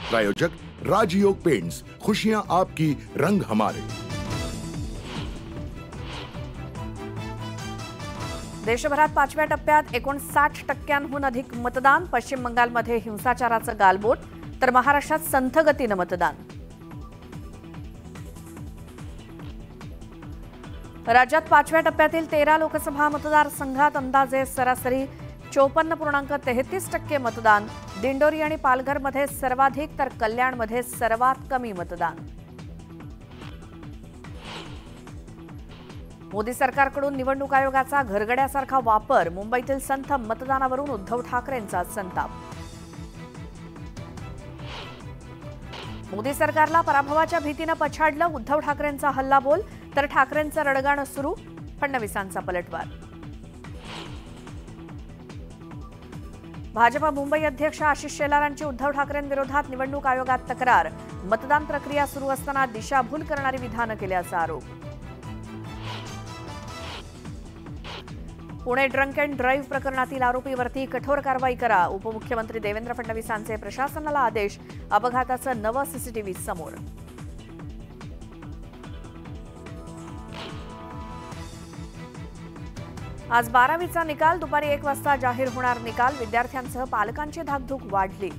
प्रायोजक राजयोग पेंट्स, खुशियां आपकी, रंग हमारे। देशभरात 5व्या टप्प्यात 59% अधिक मतदान। पश्चिम बंगालमध्ये हिंसाचाराचं गालबोट, तर महाराष्ट्रात संथ गतीनं मतदान। राज्यात 5व्या टप्प्यातील 13 लोकसभा मतदारसंघात अंदाजे सरासरी 54.33% मतदान। दिंडोरी आणि पालघरमध्ये सर्वाधिक, तर कल्याणमध्ये सर्वात कमी मतदान। मोदी सरकारकडून निवडणूक आयोगाचा घरगड्यासारखा वापर। मुंबईतील संथ मतदानावरून उद्धव ठाकरेंचा संताप। मोदी सरकारला पराभवाच्या भीतीनं पछाडलं, उद्धव ठाकरेंचा हल्लाबोल, तर ठाकरेंचं रडगाणं सुरू, फडणवीसांचा पलटवार। भाजपा मुंबई अध्यक्ष आशिष शेलारांची उद्धव ठाकरेंविरोधात निवडणूक आयोगात तक्रार। मतदान प्रक्रिया सुरू असताना दिशाभूल करणारी विधानं केल्याचा आरोप। पुणे ड्रंक अँड ड्राईव्ह प्रकरणातील आरोपीवरती कठोर कारवाई करा। उपमुख्यमंत्री देवेंद्र फडणवीसांचे प्रशासनाला आदेश। अपघाताचं नवं सीसीटीव्ही समोर। आज 12वीचा निकाल दुपारी 1 वाजता जाहीर होणार निकाल। विद्यार्थ्यांसह पालकांची धाकधूक वाढली।